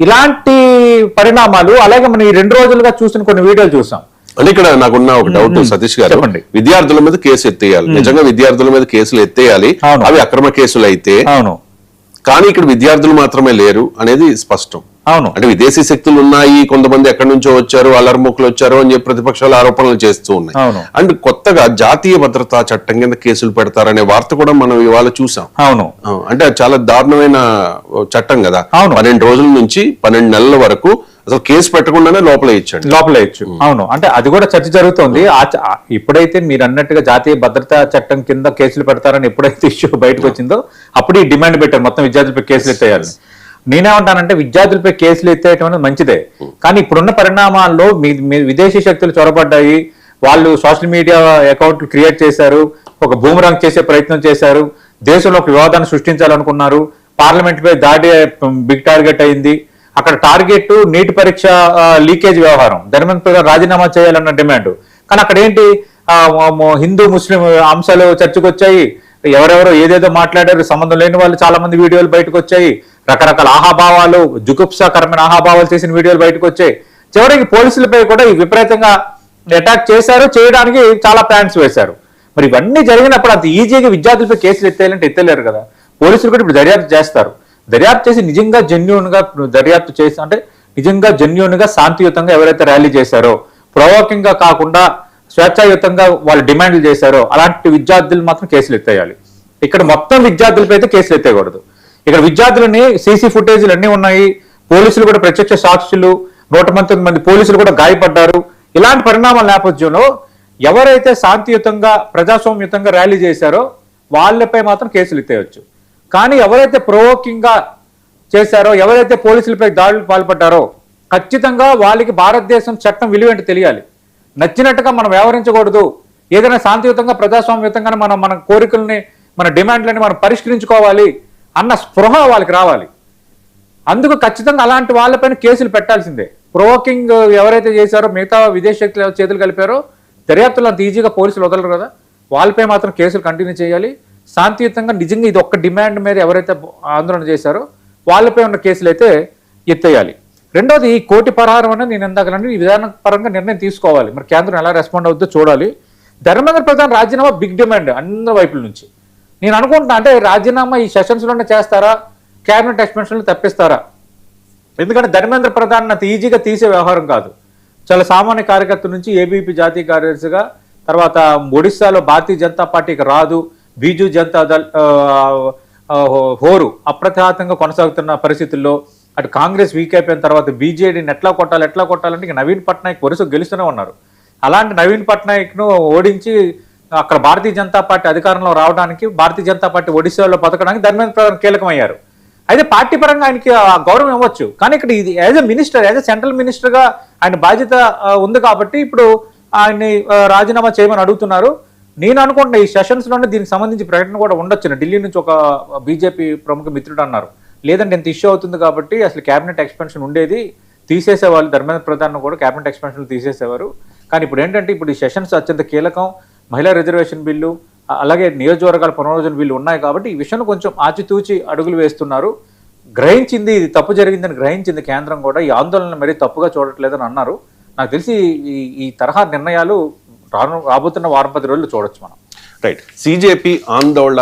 ఇలాంటి పరిణామాలు అలాగే మనం ఈ 2 రోజులుగా చూసిన కొన్ని వీడియోలు చూసాం. అంటే ఇక్కడ నాకున్న ఒక డౌట్ సతీష్ గారు, విద్యార్థుల మీద కేసు ఎత్తేయాలి, నిజంగా విద్యార్థుల మీద కేసులు ఎత్తేయాలి, అవి అక్రమ కేసులు అయితే. కానీ ఇక్కడ విద్యార్థులు మాత్రమే లేరు అనేది స్పష్టం. అవును, అంటే విదేశీ శక్తులు ఉన్నాయి, కొంతమంది ఎక్కడి నుంచో వచ్చారు, అల్లరిముక్కులు వచ్చారు అని చెప్పి ప్రతిపక్షాలు ఆరోపణలు చేస్తూ ఉన్నాయి. అండ్ కొత్తగా జాతీయ భద్రతా చట్టం కింద కేసులు పెడతారనే వార్త కూడా మనం ఇవాళ చూసాం. అవును, అంటే చాలా దారుణమైన చట్టం కదా. 12 రోజుల నుంచి 12 నెలల వరకు అసలు కేసు పెట్టకుండానే లోపలేయచ్చు. అవును, అంటే అది కూడా చర్చ జరుగుతోంది. ఇప్పుడైతే మీరు అన్నట్టుగా జాతీయ భద్రతా చట్టం కింద కేసులు పెడతారని ఎప్పుడైతే ఇష్యూ బయటకు వచ్చిందో అప్పుడు ఈ డిమాండ్ పెట్టారు మొత్తం విద్యార్థులపై కేసులు ఎత్తేయాలని. నేనేమంటానంటే విద్యార్థులపై కేసులు ఎత్తేయటం అనేది మంచిదే, కానీ ఇప్పుడున్న పరిణామాల్లో విదేశీ శక్తులు చొరబడ్డాయి, వాళ్ళు సోషల్ మీడియా అకౌంట్లు క్రియేట్ చేశారు, ఒక బూమరాంగ్ చేసే ప్రయత్నం చేశారు, దేశంలో ఒక వివాదాన్ని సృష్టించాలనుకున్నారు, పార్లమెంట్ పై దాడి బిగ్ టార్గెట్ అయింది, అక్కడ టార్గెట్ నీటి పరీక్ష లీకేజ్ వ్యవహారం, ధర్మేంద్ర రాజీనామా చేయాలన్న డిమాండ్. కానీ అక్కడ ఏంటి, హిందూ ముస్లిం అంశాలు చర్చకు వచ్చాయి, ఎవరెవరో ఏదేదో మాట్లాడారు, సంబంధం లేని వాళ్ళు చాలా మంది వీడియోలు బయటకు వచ్చాయి, రకరకాల ఆహాభావాలు, జుగుప్సాకరమైన ఆహాభావాలు చేసిన వీడియోలు బయటకు వచ్చాయి. చివరికి పోలీసులపై కూడా విపరీతంగా అటాక్ చేశారు, చేయడానికి చాలా ప్లాన్స్ వేశారు. మరి ఇవన్నీ జరిగినప్పుడు అంత ఈజీగా విద్యార్థులపై కేసులు ఎత్తేయాలంటే ఎత్తలేరు కదా. పోలీసులు కూడా ఇప్పుడు దర్యాప్తు చేస్తారు, దర్యాప్తు చేసి నిజంగా జెన్యూన్ గా దర్యాప్తు చేసి, అంటే నిజంగా జెన్యూన్ గా శాంతియుతంగా ఎవరైతే ర్యాలీ చేశారో, ప్రొవోకింగ్ గా కాకుండా స్వేచ్ఛాయుతంగా వాళ్ళు డిమాండ్లు చేశారో అలాంటి విద్యార్థులు మాత్రం కేసులు ఎత్తేయాలి. ఇక్కడ మొత్తం విద్యార్థులపై అయితే కేసులు ఎత్తేయకూడదు. ఇక్కడ విద్యార్థులని సీసీ ఫుటేజీలు అన్నీ ఉన్నాయి, పోలీసులు కూడా ప్రత్యక్ష సాక్షులు, 119 మంది పోలీసులు కూడా గాయపడ్డారు. ఇలాంటి పరిణామాల నేపథ్యంలో ఎవరైతే శాంతియుతంగా ప్రజాస్వామ్యుతంగా ర్యాలీ చేశారో వాళ్ళపై మాత్రం కేసులు ఎత్తేయచ్చు. కానీ ఎవరైతే ప్రొవోకింగ్ గా చేశారో, ఎవరైతే పోలీసులపై దాడులకు పాల్పడ్డారో ఖచ్చితంగా వాళ్ళకి భారతదేశం చట్టం విలువ ఏంటో తెలియాలి. నచ్చినట్టుగా మనం వ్యవహరించకూడదు, ఏదైనా శాంతియుతంగా ప్రజాస్వామ్యయుతంగా మన కోరికల్ని, మన డిమాండ్లని మనం పరిష్కరించుకోవాలి అన్న స్పృహ వాళ్ళకి రావాలి. అందుకు ఖచ్చితంగా అలాంటి వాళ్ళపైన కేసులు పెట్టాల్సిందే. ప్రొవోకింగ్ ఎవరైతే చేశారో, మిగతా విదేశీ శక్తులు చేతులు కలిపారో దర్యాప్తులు అంత ఈజీగా పోలీసులు వదలరు కదా, వాళ్ళపై మాత్రం కేసులు కంటిన్యూ చేయాలి. శాంతియుతంగా నిజంగా ఇది ఒక్క డిమాండ్ మీద ఎవరైతే ఆందోళన చేశారో వాళ్ళపై ఉన్న కేసులు అయితే ఎత్తేయాలి. రెండోది, ఈ కోటి పరిహారం అనేది నేను ఎందాకలంటే ఈ విధానపరంగా నిర్ణయం తీసుకోవాలి. మరి కేంద్రం ఎలా రెస్పాండ్ అవుతుందో చూడాలి. ధర్మేంద్ర ప్రధాన్ రాజీనామా బిగ్ డిమాండ్ అందరి వైపుల నుంచి. నేను అనుకుంటున్నా అంటే రాజీనామా ఈ సెషన్స్లోనే చేస్తారా, క్యాబినెట్ ఎక్స్పెన్షన్లు తప్పిస్తారా? ఎందుకంటే ధర్మేంద్ర ప్రధాన్ అంత ఈజీగా తీసే వ్యవహారం కాదు. చాలా సామాన్య కార్యకర్త నుంచి ఏబీపీ జాతీయ కార్యదర్శిగా, తర్వాత ఒడిశాలో భారతీయ జనతా పార్టీకి రాదు, బీజు జనతా దళ్ హోరు అప్రతిహాతంగా కొనసాగుతున్న పరిస్థితుల్లో అటు కాంగ్రెస్ వీక్ అయిపోయిన తర్వాత బీజేడీని ఎట్లా కొట్టాలంటే నవీన్ పట్నాయక్ వరుస గెలుస్తూనే ఉన్నారు. అలాంటి నవీన్ పట్నాయక్ను ఓడించి అక్కడ భారతీయ జనతా పార్టీ అధికారంలో రావడానికి, భారతీయ జనతా పార్టీ ఒడిశాలో బతకడానికి ధర్మేంద్ర ప్రధాన్ కీలకమయ్యారు. అయితే పార్టీ పరంగా ఆయనకి గౌరవం ఇవ్వచ్చు, కానీ ఇక్కడ ఇది as a minister, as a central మినిస్టర్గా ఆయన బాధ్యత ఉంది కాబట్టి ఇప్పుడు ఆయన్ని రాజీనామా చేయమని అడుగుతున్నారు. నేను అనుకుంటున్నా ఈ సెషన్స్లోనే దీనికి సంబంధించి ప్రకటన కూడా ఉండొచ్చు. ఢిల్లీ నుంచి ఒక బీజేపీ ప్రముఖ మిత్రుడు అన్నారు, లేదంటే ఎంత ఇష్యూ అవుతుంది కాబట్టి అసలు క్యాబినెట్ ఎక్స్పెన్షన్ ఉండేది, తీసేసేవాళ్ళు, ధర్మేంద్ర ప్రధాన్ కూడా క్యాబినెట్ ఎక్స్పెన్షన్ తీసేసేవారు. కానీ ఇప్పుడు ఏంటంటే ఇప్పుడు ఈ సెషన్స్ అత్యంత కీలకం, మహిళా రిజర్వేషన్ బిల్లు, అలాగే నియోజకవర్గాల పునర్విభజన బిల్లు ఉన్నాయి కాబట్టి ఈ విషయంలో కొంచెం ఆచితూచి అడుగులు వేస్తున్నారు. గ్రహించింది, ఇది తప్పు జరిగిందని గ్రహించింది కేంద్రం కూడా, ఈ ఆందోళన మరీ తప్పుగా చూడట్లేదని అన్నారు. నాకు తెలిసి ఈ తరహా నిర్ణయాలు రాబోతున్న 10 రోజులు చూడొచ్చు మనం. రైట్. సిజేపీ ఆందోళన